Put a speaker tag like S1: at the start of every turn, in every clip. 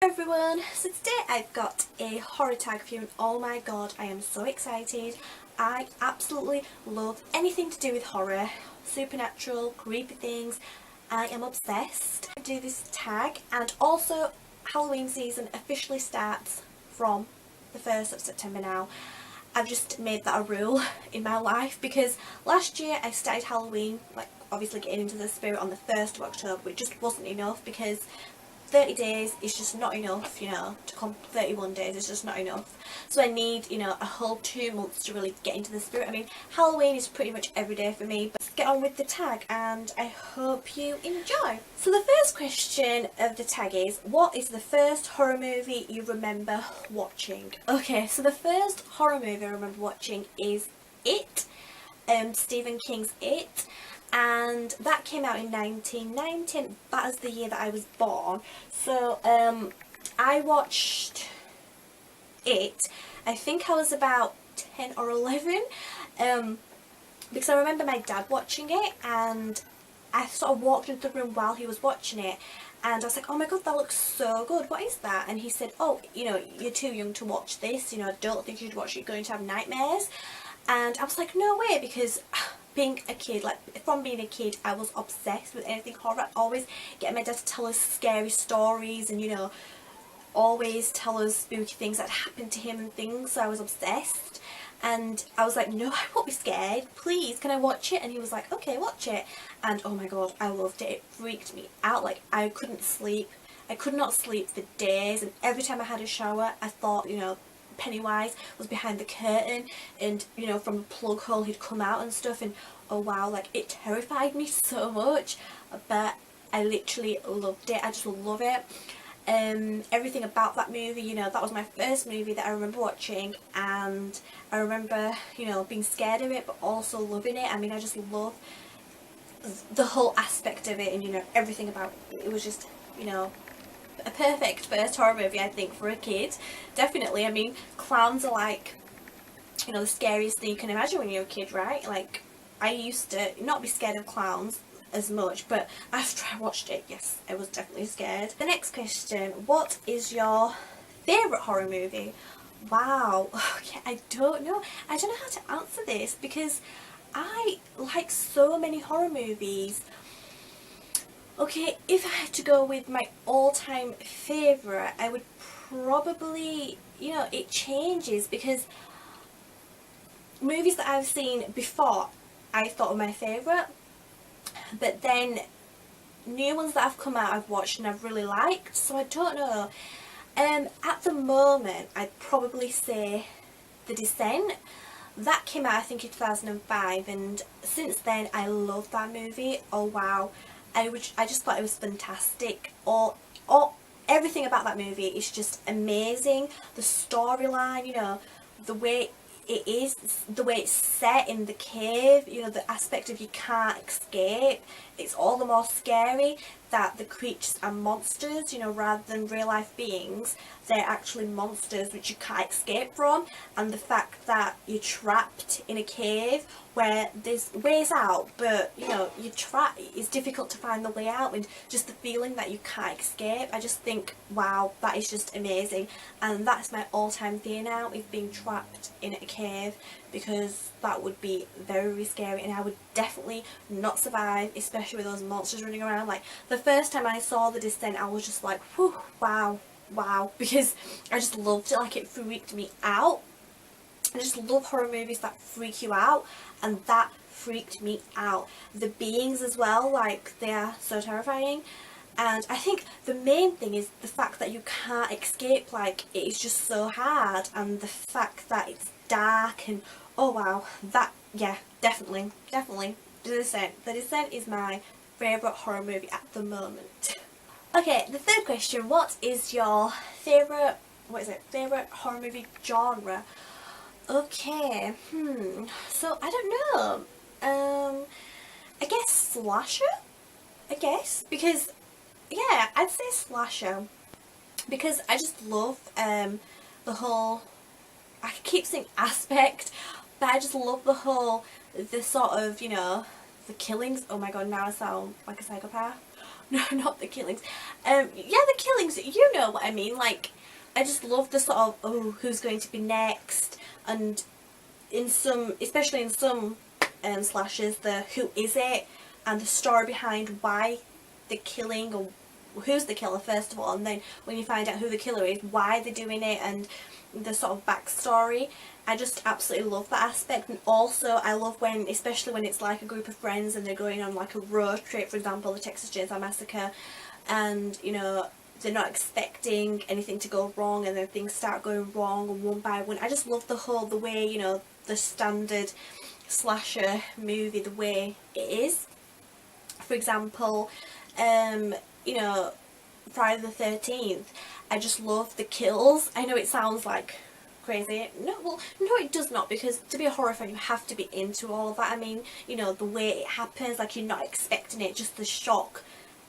S1: Hello everyone, so today I've got a horror tag for you and oh my god, I am so excited. I absolutely love anything to do with horror, supernatural, creepy things. I am obsessed. I do this tag, and also Halloween season officially starts from the 1st of September now. I've just made that a rule in my life because last year I started Halloween, like obviously getting into the spirit on the 1st of October, but it just wasn't enough because 30 days is just not enough, to come 31 days is just not enough. So I need, a whole 2 months to really get into the spirit. I mean, Halloween is pretty much every day for me, but let's get on with the tag and I hope you enjoy. So the first question of the tag is, what is the first horror movie you remember watching? Okay, so the first horror movie I remember watching is It, Stephen King's It. And that came out in 1990. That is the year that I was born. So I watched it, I think I was about 10 or 11, because I remember my dad watching it and I sort of walked into the room while he was watching it and I was like, oh my god, that looks so good, what is that? And he said, oh, you're too young to watch this, I don't think you'd watch it, you're going to have nightmares. And I was like, no way, because being a kid, from being a kid, I was obsessed with anything horror. Always getting my dad to tell us scary stories and, always tell us spooky things that happened to him and things. So I was obsessed. And I was like, no, I won't be scared. Please, can I watch it? And he was like, okay, watch it. And oh my god, I loved it. It freaked me out. Like, I couldn't sleep. I could not sleep for days. And every time I had a shower, I thought, Pennywise was behind the curtain and from the plug hole he'd come out and stuff, and oh wow, like it terrified me so much, but I literally loved it. I just love it. Everything about that movie, that was my first movie that I remember watching, and I remember being scared of it but also loving it. I mean, I just love the whole aspect of it and everything about it. It was just a perfect first horror movie, I think, for a kid. Definitely. I mean, clowns are like, the scariest thing you can imagine when you're a kid, right? Like, I used to not be scared of clowns as much, but after I watched it, yes, I was definitely scared. The next question, what is your favourite horror movie? Wow, okay, I don't know. I don't know how to answer this because I like so many horror movies. Okay, if I had to go with my all-time favourite, I would probably, it changes because movies that I've seen before I thought were my favourite, but then new ones that have come out I've watched and I've really liked, so I don't know. At the moment, I'd probably say The Descent. That came out, I think, in 2005, and since then I love that movie. Oh wow. I just thought it was fantastic. Everything about that movie is just amazing. The storyline, the way it is, the way it's set in the cave, the aspect of you can't escape. It's all the more scary that the creatures are monsters, rather than real life beings. They're actually monsters which you can't escape from, and the fact that you're trapped in a cave where there's ways out, but you're trapped, it's difficult to find the way out, and just the feeling that you can't escape. I just think, wow, that is just amazing, and that's my all-time fear now, is being trapped in a cave, because that would be very scary and I would definitely not survive, especially with those monsters running around. Like, the first time I saw The Descent, I was just like, whew, wow, because I just loved it. Like, it freaked me out. I just love horror movies that freak you out, and that freaked me out. The beings as well, like, they are so terrifying. And I think the main thing is the fact that you can't escape. Like, it is just so hard, and the fact that it's dark, and oh wow, that, yeah, definitely The Descent. The Descent is my favourite horror movie at the moment. Okay, the third question, what is your favourite horror movie genre? Okay, so I don't know. I guess slasher? Because, yeah, I'd say slasher. Because I just love the whole, I keep saying aspect, but I just love the sort of, the killings. Oh my god, now I sound like a psychopath. No, not the killings. Yeah, the killings, you know what I mean. Like, I just love the sort of, oh, who's going to be next, and in some, especially in some slashers, the who is it, and the story behind why the killing, or who's the killer first of all, and then when you find out who the killer is, why they're doing it, and the sort of backstory. I just absolutely love that aspect. And also I love when, especially when it's like a group of friends and they're going on like a road trip, for example the Texas Chainsaw Massacre, and you know, they're not expecting anything to go wrong and then things start going wrong one by one. I just love the way, you know, the standard slasher movie, the way it is. For example, you know, Friday the 13th, I just love the kills. I know it sounds like crazy. No, well, no it does not, because to be a horror fan you have to be into all of that. I mean, you know, the way it happens, like you're not expecting it, just the shock.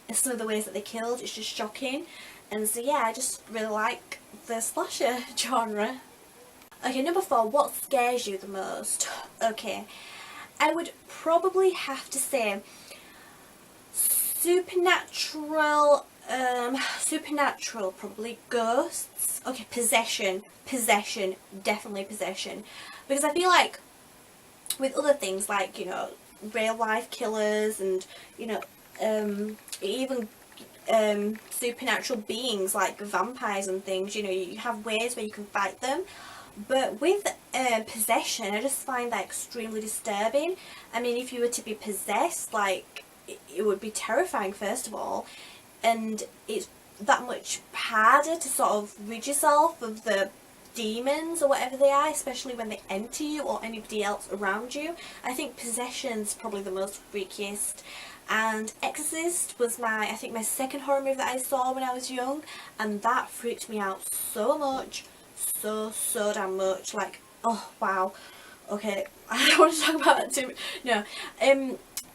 S1: And some of the ways that they killed, it's just shocking. And so yeah, I just really like the slasher genre. Okay, number 4, what scares you the most? Okay, I would probably have to say supernatural, probably ghosts. Okay, possession, definitely possession. Because I feel like with other things like, you know, real life killers and, you know, even supernatural beings like vampires and things, you know, you have ways where you can fight them. But with possession, I just find that extremely disturbing. I mean, if you were to be possessed, like, it would be terrifying first of all, and it's that much harder to sort of rid yourself of the demons or whatever they are, especially when they enter you or anybody else around you. I think possession's probably the most freakiest. And Exorcist was I think my second horror movie that I saw when I was young, and that freaked me out so much, so damn much. Like, oh wow, okay, I don't want to talk about that too much. No,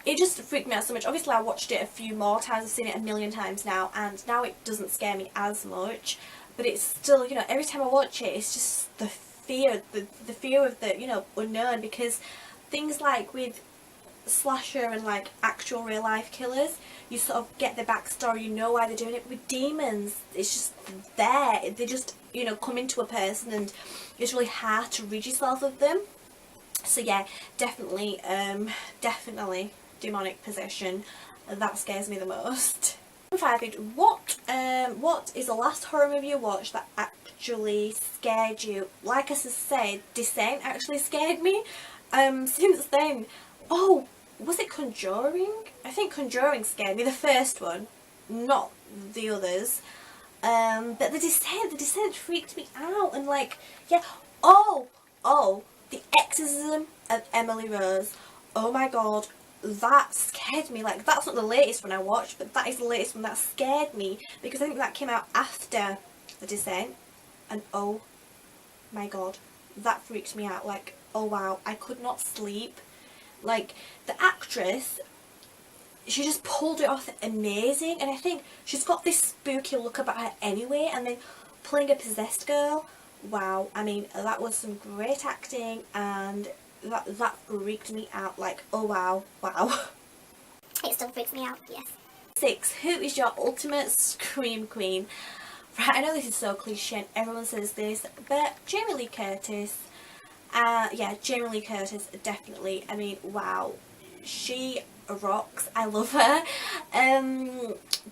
S1: it just freaked me out so much. Obviously I watched it a few more times, I've seen it a million times now, and now it doesn't scare me as much, but it's still, you know, every time I watch it, it's just the fear, the fear of the, you know, unknown. Because things like with slasher and like actual real life killers, you sort of get the backstory, you know why they're doing it. With demons, it's just there, they just, you know, come into a person and it's really hard to rid yourself of them. So yeah, definitely demonic possession, that scares me the most. 5, what is the last horror movie you watched that actually scared you? Like I said, Descent actually scared me. Since then, oh, was it Conjuring? I think Conjuring scared me, the first one, not the others. But the Descent freaked me out, and like, yeah, oh, The Exorcism of Emily Rose. Oh my god, that scared me. Like, that's not the latest one I watched, but that is the latest one that scared me, because I think that came out after The Descent, and oh my god, that freaked me out. Like, oh wow, I could not sleep. Like, the actress, she just pulled it off amazing, and I think she's got this spooky look about her anyway, and then playing a possessed girl, wow. I mean, that was some great acting, and that freaked me out. Like, oh wow.
S2: It still freaks me out, yes.
S1: 6, who is your ultimate scream queen? Right, I know this is so cliche and everyone says this, but Jamie Lee Curtis. Yeah, Jamie Lee Curtis, definitely. I mean, wow, she rocks. I love her.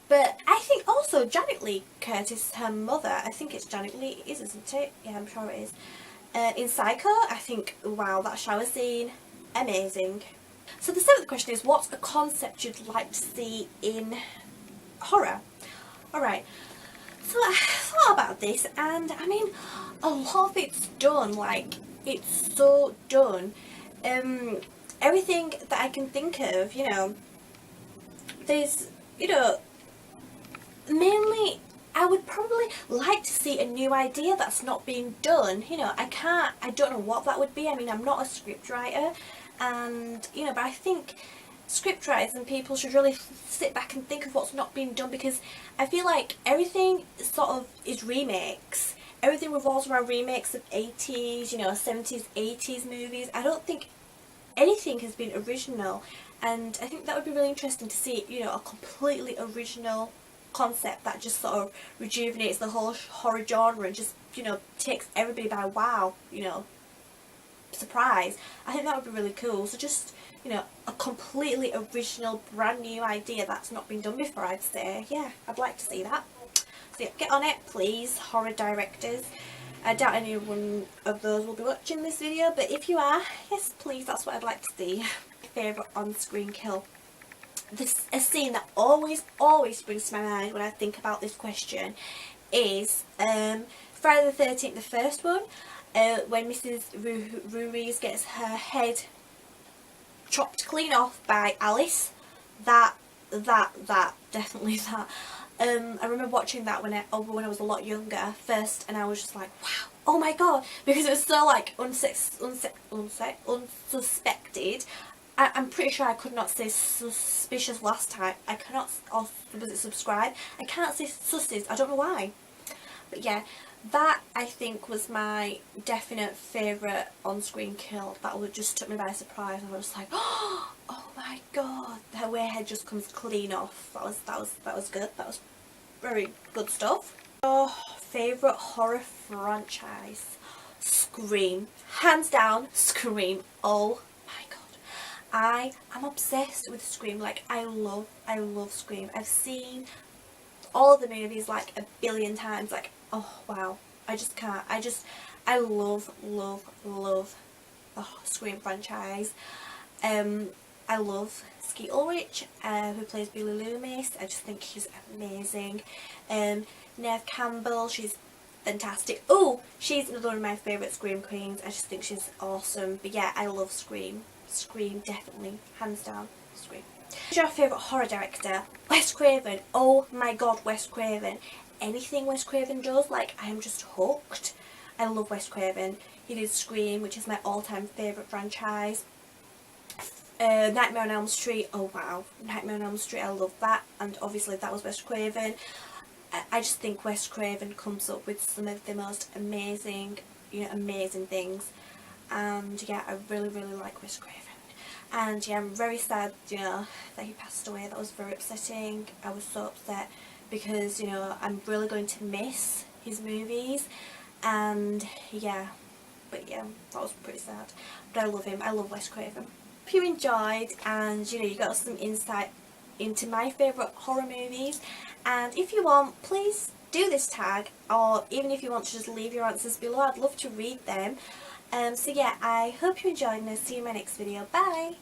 S1: But I think also Janet Lee Curtis, her mother, I think it's Janet Lee, isn't it? Yeah, I'm sure it is. In Psycho, I think, wow, that shower scene, amazing. So the 7th question is, what's a concept you'd like to see in horror? Alright, so I thought about this, and I mean, a lot of it's done, like, it's so done. Everything that I can think of, you know, there's, you know, mainly I would probably like to see a new idea that's not being done. You know, I don't know what that would be. I mean, I'm not a scriptwriter, and, you know, but I think scriptwriters and people should really sit back and think of what's not being done, because I feel like everything sort of is remakes. Everything revolves around remakes of 80s, you know, 70s, 80s movies. I don't think anything has been original. and I think that would be really interesting to see, you know, a completely original concept that just sort of rejuvenates the whole horror genre and just, you know, takes everybody by wow, you know, surprise. I think that would be really cool. So just, you know, a completely original brand new idea that's not been done before, I'd say. Yeah, I'd like to see that. So yeah, get on it please, horror directors. I doubt any one of those will be watching this video, but if you are, yes please, that's what I'd like to see. My favourite on-screen kill. A scene that always springs to my mind when I think about this question is Friday the 13th, the first one, when Mrs. Ruiz gets her head chopped clean off by Alice. That, definitely that. I remember watching that when I was a lot younger first, and I was just like, wow, oh my god, because it was so like unsuspected. I'm pretty sure I could not say suspicious last time. I cannot, or was it subscribe? I can't say susses, I don't know why. But yeah, that I think was my definite favourite on-screen kill. That just took me by surprise. I was like, oh my god, her head just comes clean off. That was good. That was very good stuff. Oh, favourite horror franchise? Scream. Hands down, Scream. Oh my god. I am obsessed with Scream. Like, I love Scream. I've seen all of the movies like a billion times. Like, oh wow, I just can't. I love the Scream franchise. I love Skeet Ulrich, who plays Billy Loomis. I just think she's amazing. Neve Campbell, she's fantastic. Oh, she's another one of my favourite Scream queens. I just think she's awesome. But yeah, I love Scream. Scream, definitely, hands down, Scream. Who's your favourite horror director? Wes Craven. Oh my god, Wes Craven. Anything Wes Craven does, like, I am just hooked. I love Wes Craven. He did Scream, which is my all-time favourite franchise. Nightmare on Elm Street. Oh wow, Nightmare on Elm Street, I love that. And obviously that was Wes Craven. I just think Wes Craven comes up with some of the most amazing, you know, amazing things. And yeah, I really like Wes Craven. And yeah, I'm very sad, you know, that he passed away. That was very upsetting. I was so upset because, you know, I'm really going to miss his movies. And yeah, but yeah, that was pretty sad. But I love him. I love Wes Craven. Hope you enjoyed, and you know, you got some insight into my favourite horror movies. And if you want, please do this tag, or even if you want to just leave your answers below, I'd love to read them. So yeah, I hope you enjoyed, and I'll see you in my next video. Bye!